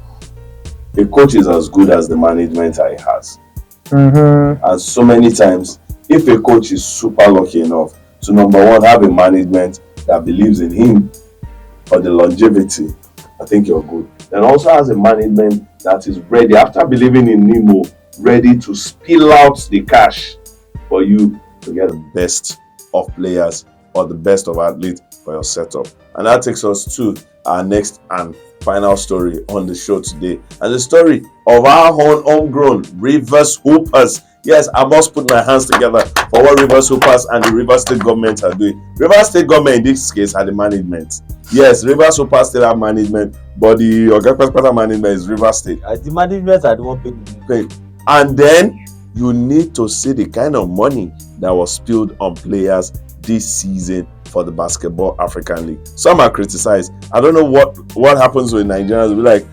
a coach is as good as the management he has. Mm-hmm. And so many times, if a coach is super lucky enough to, number one, have a management that believes in him for the longevity, I think you're good. And also has a management that is ready, after believing in Nemo, ready to spill out the cash for you to get the best of players or the best of athletes for your setup. And that takes us to our next and final story on the show today, and the story of our own homegrown Rivers Hoopers. Yes, I must put my hands together for what Rivers Hoopers and the Rivers State government are doing. Rivers State government in this case had the management. Yes, Rivers Hoopers still have management, but the Oga management is Rivers State. The management are the one paying the bill. Okay. And then you need to see the kind of money that was spilled on players this season for the Basketball African League. Some are criticized. I don't know what happens with Nigerians. They'll be like,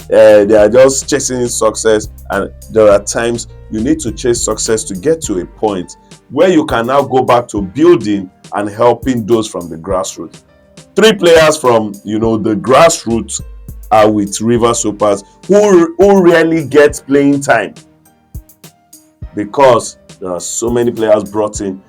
they are just chasing success, and there are times you need to chase success to get to a point where you can now go back to building and helping those from the grassroots. 3 players from the grassroots are with Rivers Hoopers who rarely get playing time because there are so many players brought in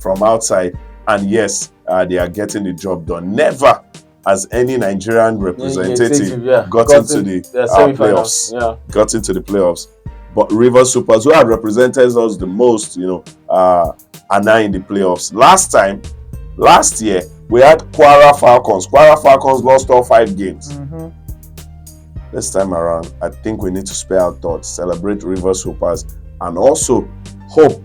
from outside, and yes, they are getting the job done. Never has any Nigerian representative got into the playoffs. Yeah. Got into the playoffs. But Rivers Hoopers, who had represented us the most, are now in the playoffs. Last year, we had Kwara Falcons. Kwara Falcons lost all 5 games. Mm-hmm. This time around, I think we need to spare our thoughts, celebrate Rivers Hoopers, and also hope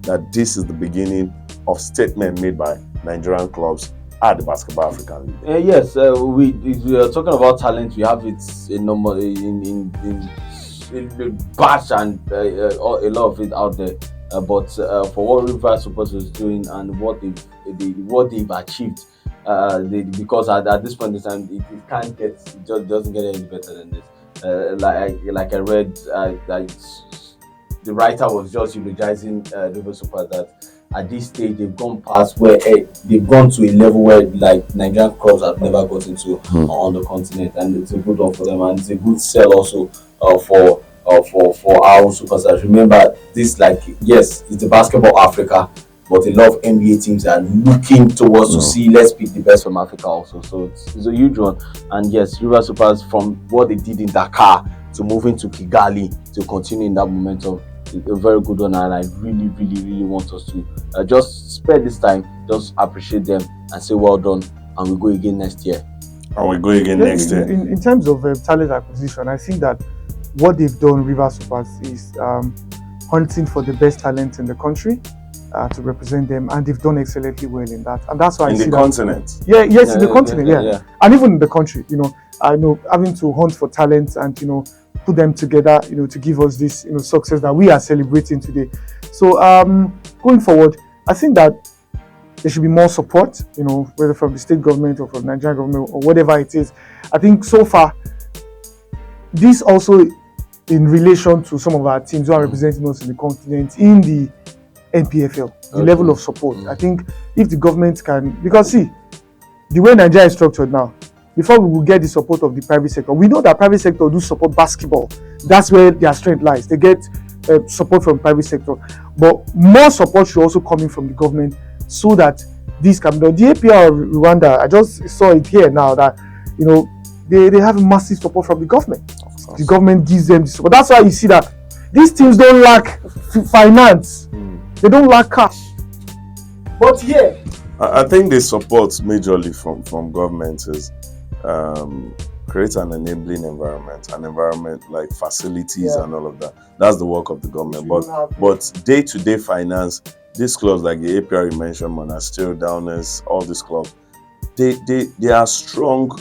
that this is the beginning of statement made by Nigerian clubs at the Basketball African League. Yes, we are talking about talent. We have it in number in batch and a lot of it out there. But for what Rivers Hoopers is doing and what they've achieved, because at this point in time it can't get, it just doesn't get any better than this. Like I read, the writer was just eulogizing Rivers Hoopers that at this stage they've gone past where they've gone to a level where like Nigerian clubs have never gotten to on the continent, and it's a good one for them, and it's a good sell also for our superstars. Remember this, yes, it's the Basketball Africa, but a lot of NBA teams are looking towards to see, let's pick the best from Africa also. So it's a huge one. And yes, Rivers Hoopers, from what they did in Dakar to moving to Kigali to continue in that momentum, a very good one. And I really, really, really want us to just spend this time, just appreciate them and say well done, and we go again next year. And we go again next year. In terms of talent acquisition, I think that what they've done, Rivers Hoopers, is hunting for the best talent in the country to represent them, and they've done excellently well in that. And that's why in I see the continent. that. In the continent, and even in the country. I know having to hunt for talent and put them together, to give us this success that we are celebrating today. So going forward, I think that there should be more support, whether from the state government or from the Nigerian government or whatever it is. I think so far, this also in relation to some of our teams who are representing us in the continent, in the NPFL, the level of support. I think if the government can, because see, the way Nigeria is structured now, before we will get the support of the private sector, we know that private sector do support basketball. That's where their strength lies. They get support from private sector, but more support should also come in from the government so that this can be done. The APR of Rwanda, I just saw it here now that they have massive support from the government. The government gives them the support. That's why you see that these teams don't lack finance. They don't lack cash. But here, I think the support majorly from government is create an enabling environment, an environment like facilities and all of that. That's the work of the government. But day-to-day finance, these clubs like the APR you mentioned, Monastir, Downers, all these clubs, they are strong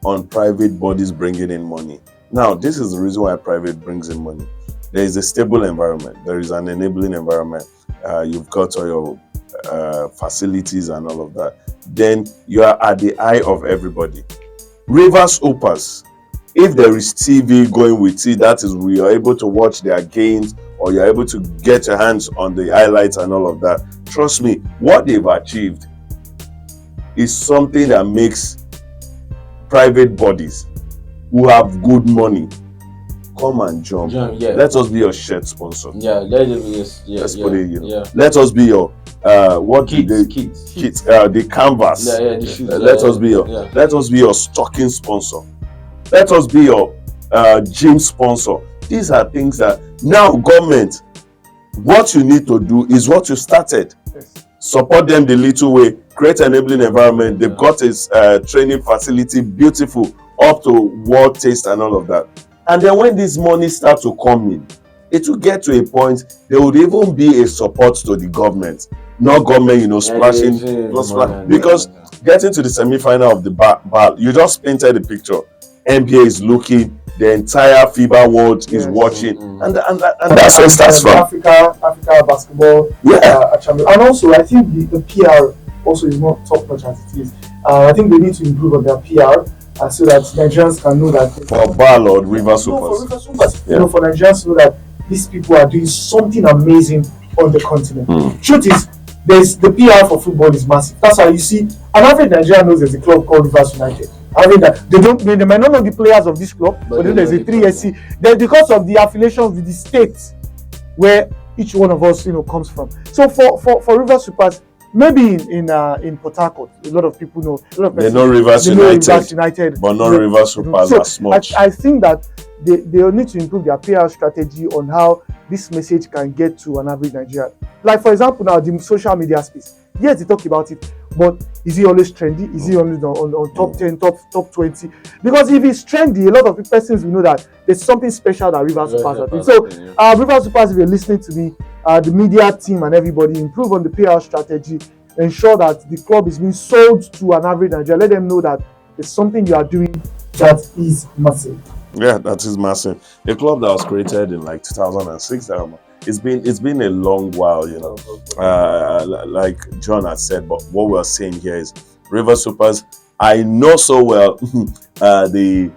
on private bodies bringing in money. Now, this is the reason why private brings in money. There is a stable environment. There is an enabling environment. You've got all your facilities and all of that. Then you are at the eye of everybody. Rivers Hoopers, if there is TV going with it, that is, we are able to watch their games, or you're able to get your hands on the highlights and all of that. Trust me, what they've achieved is something that makes private bodies who have good money come and jump. Let us be your shirt sponsor. Let's put it, let us be your kits, the canvas. Let us be your stocking sponsor. Let us be your gym sponsor. These are things that now government, what you need to do is what you started. Support them the little way, create an enabling environment. They've got a training facility, beautiful, up to world taste and all of that. And then when this money starts to come in, it will get to a point, there would even be a support to the government. Not government, splashing. Because getting to the semi-final of the BAL, you just painted the picture. NBA is looking, the entire FIBA world is watching. And that's where it starts from. Africa basketball. And also, I think the PR also is not top notch as it is. I think they need to improve on their PR. So that Nigerians can know that for BAL or Rivers Hoopers. For Nigerians to know that these people are doing something amazing on the continent. Truth is, there's the PR for football is massive. That's why you see an average Nigerian knows there's a club called Rivers United. I mean that they might not know the players of this club, but then there's a 3SC. Then because of the affiliations with the states where each one of us comes from. So for Rivers Supers, maybe in Port Harcourt, a lot of people know. They know Rivers United, but not Rivers Supers as much. I think that they need to improve their PR strategy on how this message can get to an average Nigerian. Like for example, now the social media space. Yes, they talk about it, but is he always trendy? Is he always on top 10, top 20? Because if it's trendy, a lot of persons will know that there's something special that Rivers Supers are doing. So, Rivers Supers, if you're listening to me, the media team and everybody, improve on the PR strategy. Ensure that the club is being sold to an average Nigerian. Let them know that there's something you are doing that is massive. Yeah, that is massive. A club that was created in like 2006. It's been a long while, like John had said. But what we're saying here is Rivers Supers. I know so well the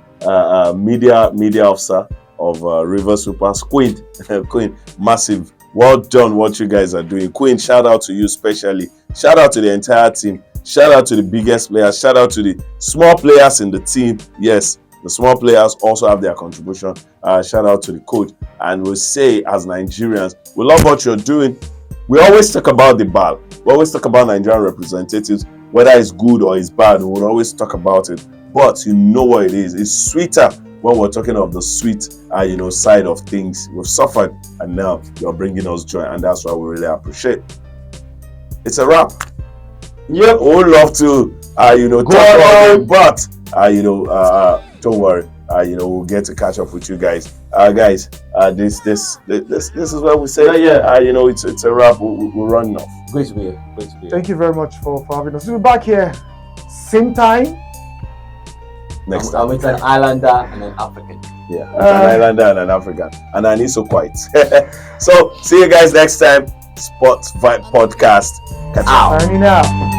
media officer of Rivers Supers, Queen, massive. Well done, what you guys are doing. Queen, shout out to you especially. Shout out to the entire team. Shout out to the biggest players. Shout out to the small players in the team. Yes, the small players also have their contribution. Shout out to the coach. And we'll say, as Nigerians, we love what you're doing. We always talk about the BAL. We always talk about Nigerian representatives, whether it's good or it's bad. We'll always talk about it. But you know what it is. It's sweeter when we're talking of the sweet, side of things. We've suffered, and now you're bringing us joy, and that's why we really appreciate. It's a wrap. Yeah, we would love to, talk about it, but don't worry. We'll get to catch up with you guys. Guys, this is what we say. It's a wrap. We're running off. Great to be here. Thank you very much for having us. We'll be back here same time next time. I'm with an Islander and an African. Yeah, an Islander and an African, and I need so quite. So see you guys next time. Sports Vibe Podcast. Catch you. Signing out.